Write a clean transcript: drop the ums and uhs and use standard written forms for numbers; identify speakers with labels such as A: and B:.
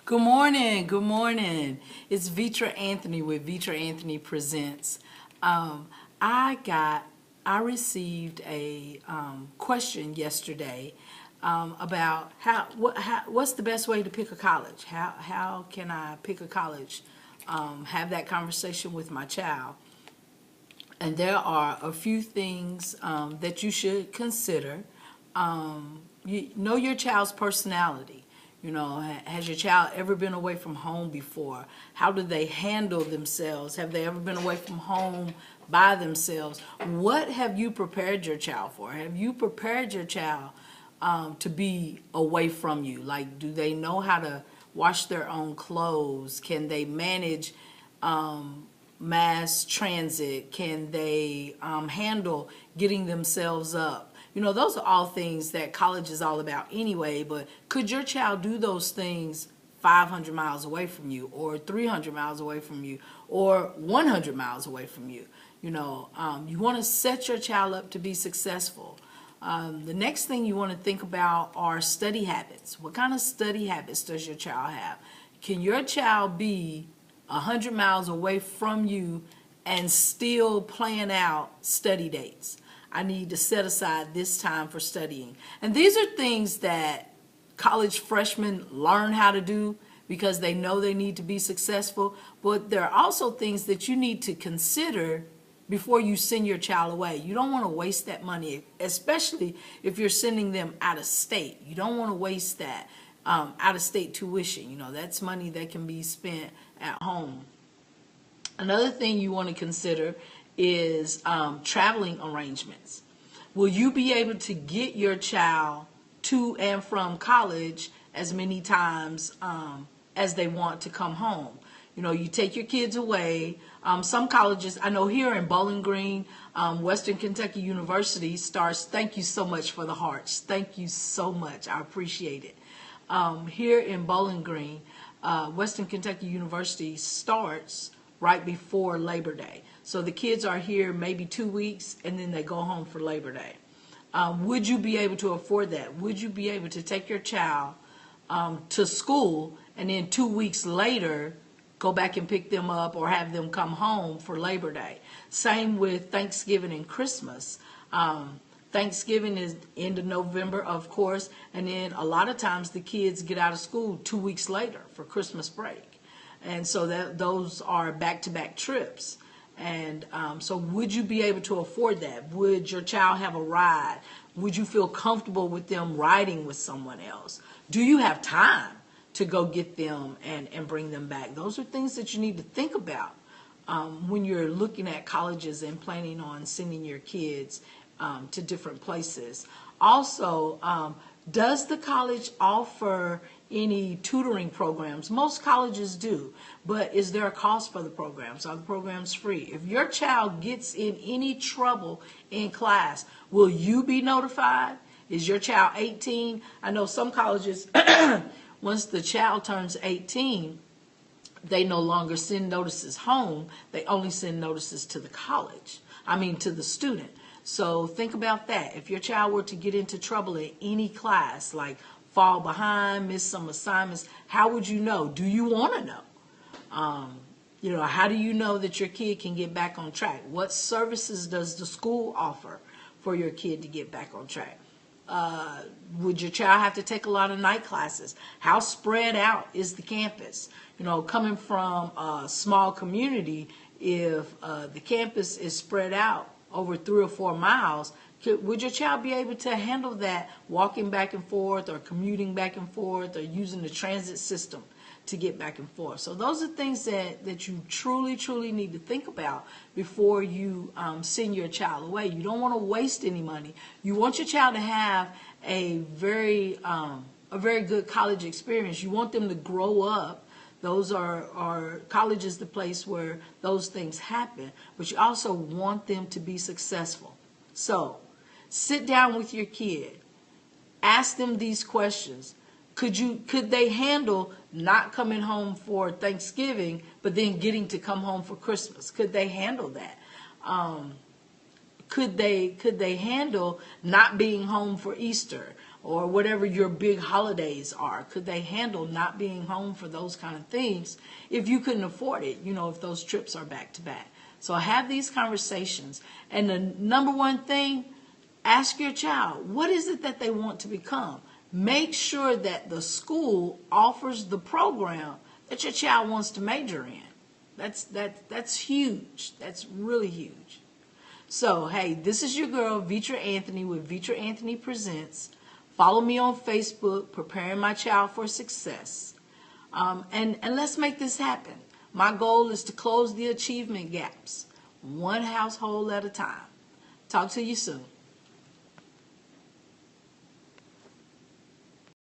A: Good morning. Good morning. It's Vitra Anthony with Vitra Anthony Presents. Um, I got, I received a question yesterday about what's the best way to pick a college? How can I pick a college? Have that conversation with my child. And there are a few things that you should consider. You know your child's personality. You know, has your child ever been away from home before? How do they handle themselves? Have they ever been away from home by themselves? What have you prepared your child for? Have you prepared your child to be away from you? Like, do they know how to wash their own clothes? Can they manage mass transit? Can they handle getting themselves up? You know, those are all things that college is all about anyway, but could your child do those things 500 miles away from you, or 300 miles away from you, or 100 miles away from you? You want to set your child up to be successful. The next thing you want to think about are study habits. What kind of study habits does your child have? Can your child be 100 miles away from you and still plan out study dates? I need to set aside this time for studying. And these are things that college freshmen learn how to do because they know they need to be successful. But there are also things that you need to consider before you send your child away. You don't want to waste that money, especially if you're sending them out of state. You don't want to waste that out of state tuition. You know, that's money that can be spent at home. Another thing you want to consider is traveling arrangements. Will you be able to get your child to and from college as many times as they want to come home? You know, you take your kids away. Some colleges, I know here in Bowling Green, Western Kentucky University starts, thank you so much for the hearts. Thank you so much. I appreciate it. Here in Bowling Green, Western Kentucky University starts right before Labor Day. So the kids are here maybe 2 weeks and then they go home for Labor Day. Would you be able to afford that? Would you be able to take your child to school and then 2 weeks later go back and pick them up, or have them come home for Labor Day? Same with Thanksgiving and Christmas. Thanksgiving is end of November, of course, and then a lot of times the kids get out of school 2 weeks later for Christmas break. And so those are back-to-back trips. And so would you be able to afford that? Would your child have a ride? Would you feel comfortable with them riding with someone else? Do you have time to go get them and bring them back? Those are things that you need to think about when you're looking at colleges and planning on sending your kids to different places. Also, does the college offer any tutoring programs? Most colleges do, but is there a cost for the programs? Are the programs free? If your child gets in any trouble in class, will you be notified? Is your child 18? I know some colleges, once the child turns 18, they no longer send notices home. They only send notices to the college. To the student. So think about that. If your child were to get into trouble in any class, like fall behind, miss some assignments, how would you know? Do you want to know? How do you know that your kid can get back on track? What services does the school offer for your kid to get back on track? Would your child have to take a lot of night classes? How spread out is the campus? Coming from a small community, if the campus is spread out over 3 or 4 miles, would your child be able to handle that, walking back and forth or commuting back and forth or using the transit system to get back and forth? So those are things that you truly need to think about before you send your child away. You don't want to waste any money. You want your child to have a very good college experience. You want them to grow up. Those are college is the place where those things happen, but you also want them to be successful. So sit down with your kid, ask them these questions. Could they handle not coming home for Thanksgiving, but then getting to come home for Christmas? Could they handle that? Could they handle not being home for Easter? or whatever your big holidays are? Could they handle not being home for those kind of things if you couldn't afford it, if those trips are back to back? So have these conversations. And the number one thing, ask your child, what is it that they want to become? Make sure that the school offers the program that your child wants to major in. That's huge. That's really huge. So, hey, this is your girl, Vetra Anthony with Vetra Anthony Presents. Follow me on Facebook, Preparing My Child for Success. And let's make this happen. My goal is to close the achievement gaps, one household at a time. Talk to you soon.